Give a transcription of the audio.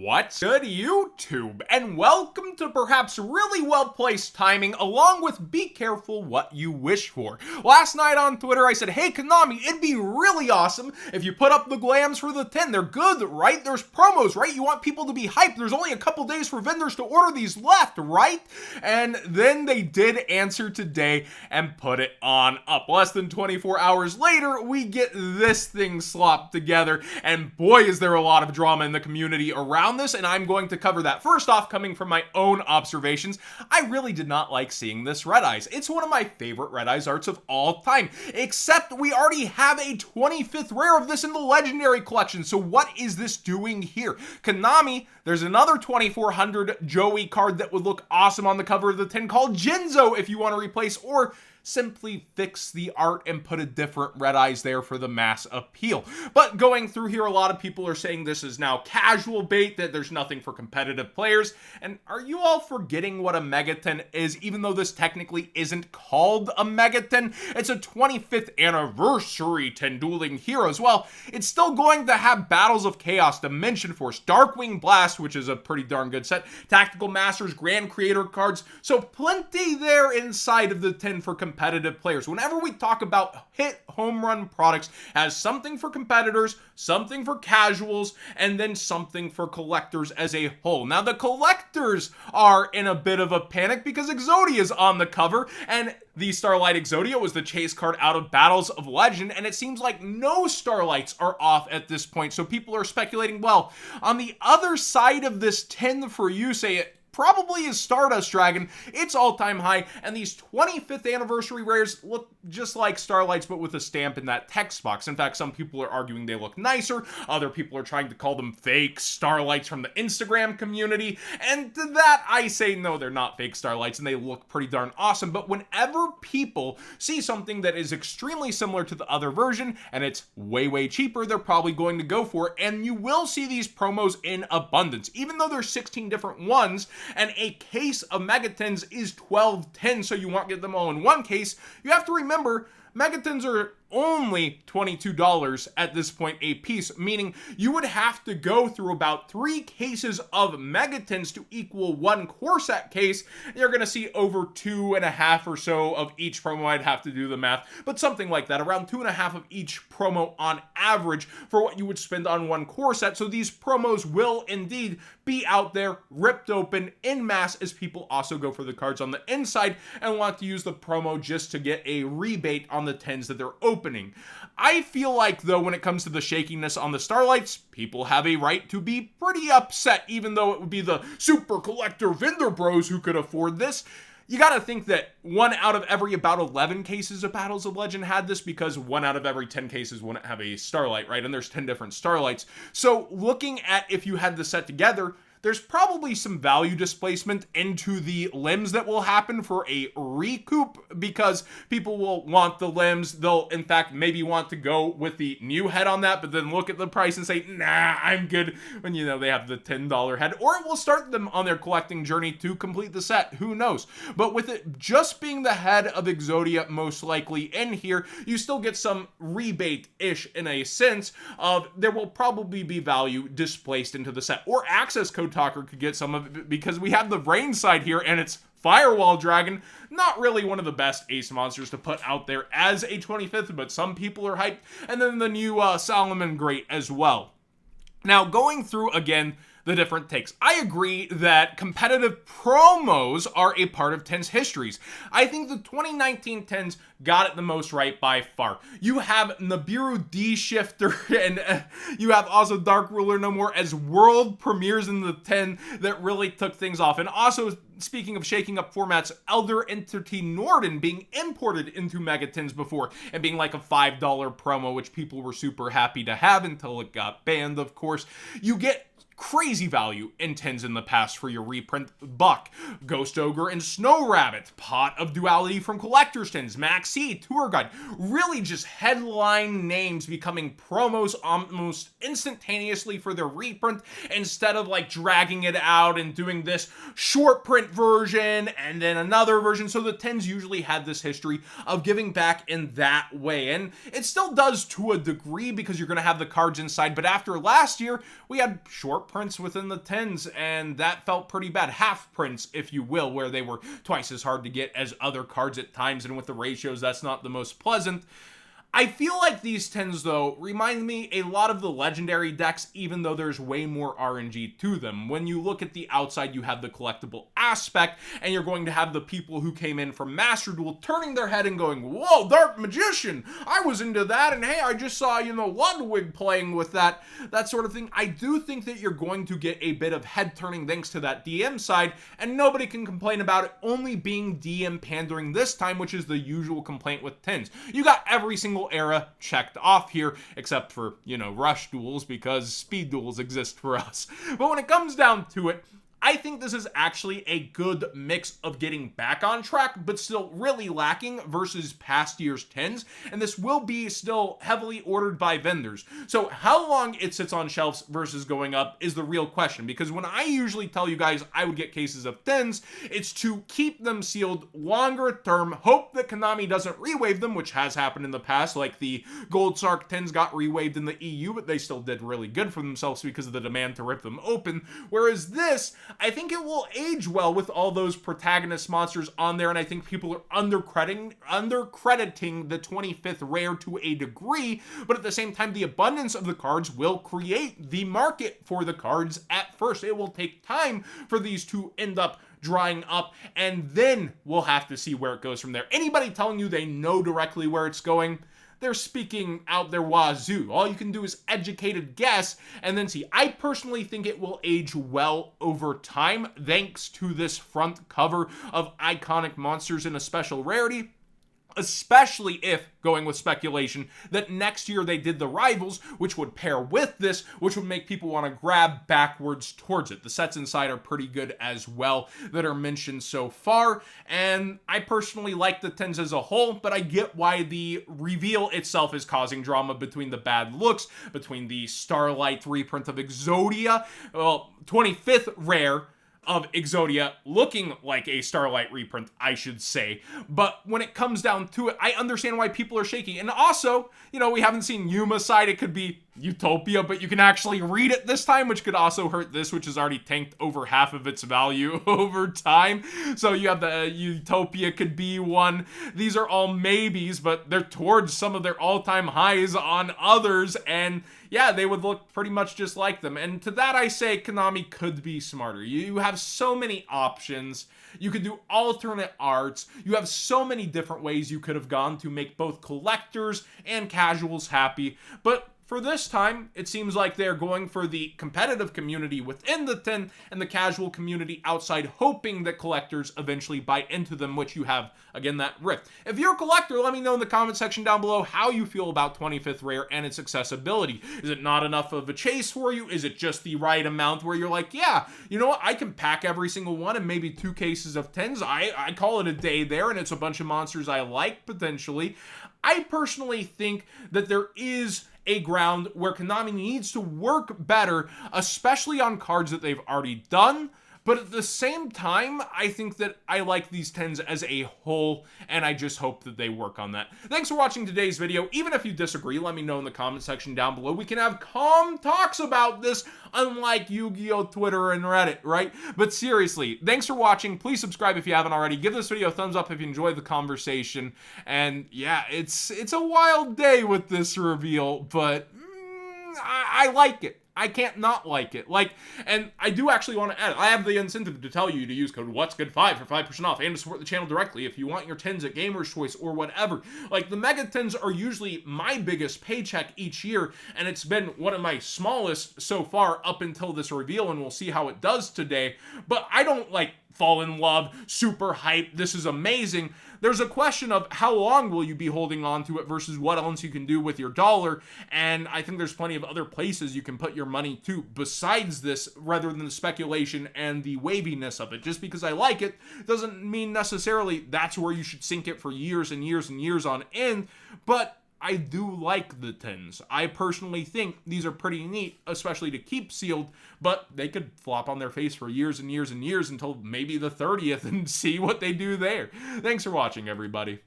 What's good, YouTube? And welcome to perhaps really well-placed timing, along with be careful what you wish for. Last night on Twitter, I said, hey, Konami, it'd be really awesome if you put up the glams for the 10. They're good, right? There's promos, right? You want people to be hyped. There's only a couple days for vendors to order these left, right? And then they did answer today and put it on up. Less than 24 hours later, we get this thing slopped together, and boy, is there a lot of drama in the community around this, and I'm going to cover that. First off, coming from my own observations, I really did not like seeing this Red Eyes. It's one of my favorite Red Eyes arts of all time, except we already have a 25th rare of this in the Legendary Collection, so what is this doing here? Konami, there's another 2400 Joey card that would look awesome on the cover of the 10 called Jinzo if you want to replace, or simply fix the art and put a different Red Eyes there for the mass appeal. But going through here, a lot of people are saying this is now casual bait, that there's nothing for competitive players. And are you all forgetting what a Megaton is, even though this technically isn't called a Megaton? It's a 25th anniversary 10 dueling heroes. Well, it's still going to have Battles of Chaos, Dimension Force, Darkwing Blast, which is a pretty darn good set, Tactical Masters, Grand Creator cards, so plenty there inside of the 10 for competitive players. Whenever we talk about hit home run products, as something for competitors, something for casuals, and then something for collectors as a whole. Now the collectors are in a bit of a panic because Exodia is on the cover, and the Starlight Exodia was the chase card out of Battles of Legend, and it seems like no Starlights are off at this point, so people are speculating, well, on the other side of this 10 for you, say it probably is Stardust Dragon. It's all-time high, and these 25th anniversary rares look just like Starlights, but with a stamp in that text box. In fact, some people are arguing they look nicer. Other people are trying to call them fake Starlights from the Instagram community, and to that I say no, they're not fake Starlights, and they look pretty darn awesome. But whenever people see something that is extremely similar to the other version, and it's way cheaper, they're probably going to go for it, and you will see these promos in abundance. Even though there's 16 different ones, and a case of Megatons is 12.10, so you won't get them all in one case. You have to remember, Megatons are only $22 at this point a piece, meaning you would have to go through about 3 cases of Megatons to equal 1 core set case. You're going to see over 2.5 or so of each promo. I'd have to do the math, but something like that, around 2.5 of each promo on average for what you would spend on 1 core set. So these promos will indeed be out there, ripped open en masse, as people also go for the cards on the inside and want to use the promo just to get a rebate on the 10s that they're opening. I feel like, though, when it comes to the shakiness on the Starlights, people have a right to be pretty upset, even though it would be the super collector vendor bros who could afford this. You gotta think that 1 out of every about 11 cases of Battles of Legend had this, because 1 out of every 10 cases wouldn't have a Starlight, right? And there's 10 different Starlights. So looking at if you had the set together, there's probably some value displacement into the limbs that will happen for a recoup, because people will want the limbs. They'll, in fact, maybe want to go with the new head on that, but then look at the price and say, nah, I'm good, when, you know, they have the $10 head. Or it will start them on their collecting journey to complete the set. Who knows? But with it just being the head of Exodia most likely in here, you still get some rebate-ish in a sense of there will probably be value displaced into the set. Or access code Talker could get some of it, because we have the Rain side here, and it's Firewall Dragon, not really one of the best ace monsters to put out there as a 25th, but some people are hyped. And then the new Solomon Great as well. Now, going through again the different takes, I agree that competitive promos are a part of 10's histories. I think the 2019 10s got it the most right by far. You have Nibiru D-Shifter, and you have also Dark Ruler No More as world premieres in the 10 that really took things off. And also, speaking of shaking up formats, Elder Entity Norden being imported into Megatons before and being like a $5 promo, which people were super happy to have until it got banned, of course. You get crazy value in 10s in the past for your reprint. Buck, Ghost Ogre, and Snow Rabbit, Pot of Duality from Collector's 10s, Maxi, Tour Guide, really just headline names becoming promos almost instantaneously for their reprint, instead of like dragging it out and doing this short print version and then another version. So the 10s usually had this history of giving back in that way, and it still does to a degree because you're going to have the cards inside. But after last year, we had short prints within the tins, and that felt pretty bad. Half prints, if you will, where they were twice as hard to get as other cards at times, and with the ratios, that's not the most pleasant. I feel like these tins, though, remind me a lot of the legendary decks, even though there's way more RNG to them. When you look at the outside, you have the collectible aspect, and you're going to have the people who came in from Master Duel turning their head and going, whoa, Dark Magician, I was into that, and hey, I just saw, Ludwig playing with that sort of thing. I do think that you're going to get a bit of head turning thanks to that DM side, and nobody can complain about it only being DM pandering this time, which is the usual complaint with tins. You got every single era checked off here, except for, rush duels, because speed duels exist for us. But when it comes down to it, I think this is actually a good mix of getting back on track, but still really lacking versus past year's tins, and this will be still heavily ordered by vendors. So how long it sits on shelves versus going up is the real question, because when I usually tell you guys I would get cases of tins, it's to keep them sealed longer term, hope that Konami doesn't rewave them, which has happened in the past, like the Gold Sark tins got rewaved in the EU, but they still did really good for themselves because of the demand to rip them open, whereas this, I think it will age well with all those protagonist monsters on there, and I think people are undercrediting the 25th rare to a degree, but at the same time, the abundance of the cards will create the market for the cards at first. It will take time for these to end up drying up, and then we'll have to see where it goes from there. Anybody telling you they know directly where it's going, they're speaking out their wazoo. All you can do is educated guess and then see. I personally think it will age well over time thanks to this front cover of iconic monsters in a special rarity. Especially if, going with speculation, that next year they did the Rivals, which would pair with this, which would make people want to grab backwards towards it. The sets inside are pretty good as well that are mentioned so far, and I personally like the tins as a whole, but I get why the reveal itself is causing drama between the bad looks, between the Starlight reprint of Exodia, 25th rare of Exodia looking like a Starlight reprint, I should say. But when it comes down to it, I understand why people are shaking. And also, we haven't seen Yuma's side. It could be Utopia, but you can actually read it this time, which could also hurt this, which has already tanked over half of its value over time. So you have the Utopia could be one. These are all maybes, but they're towards some of their all-time highs on others, and yeah, they would look pretty much just like them. And to that I say, Konami could be smarter. You have so many options. You could do alternate arts. You have so many different ways you could have gone to make both collectors and casuals happy. But for this time, it seems like they're going for the competitive community within the tin and the casual community outside, hoping that collectors eventually buy into them, which you have, again, that rift. If you're a collector, let me know in the comment section down below how you feel about 25th Rare and its accessibility. Is it not enough of a chase for you? Is it just the right amount where you're like, yeah, you know what, I can pack every single one and maybe 2 cases of tins. I call it a day there, and it's a bunch of monsters I like, potentially. I personally think that there is a ground where Konami needs to work better, especially on cards that they've already done. But at the same time, I think that I like these tins as a whole, and I just hope that they work on that. Thanks for watching today's video. Even if you disagree, let me know in the comment section down below. We can have calm talks about this, unlike Yu-Gi-Oh! Twitter and Reddit, right? But seriously, thanks for watching. Please subscribe if you haven't already. Give this video a thumbs up if you enjoyed the conversation. And yeah, it's a wild day with this reveal, but I like it. I can't not like it. And I do actually want to add, I have the incentive to tell you to use code What's Good 5 for 5% off and to support the channel directly if you want your tins at Gamer's Choice or whatever. The mega tins are usually my biggest paycheck each year, and it's been one of my smallest so far up until this reveal, and we'll see how it does today. But I don't fall in love, super hype, this is amazing. There's a question of how long will you be holding on to it versus what else you can do with your dollar, and I think there's plenty of other places you can put your money to besides this, rather than the speculation and the waviness of it. Just because I like it doesn't mean necessarily that's where you should sink it for years and years and years on end, but I do like the tins. I personally think these are pretty neat, especially to keep sealed, but they could flop on their face for years and years and years until maybe the 30th and see what they do there. Thanks for watching, everybody.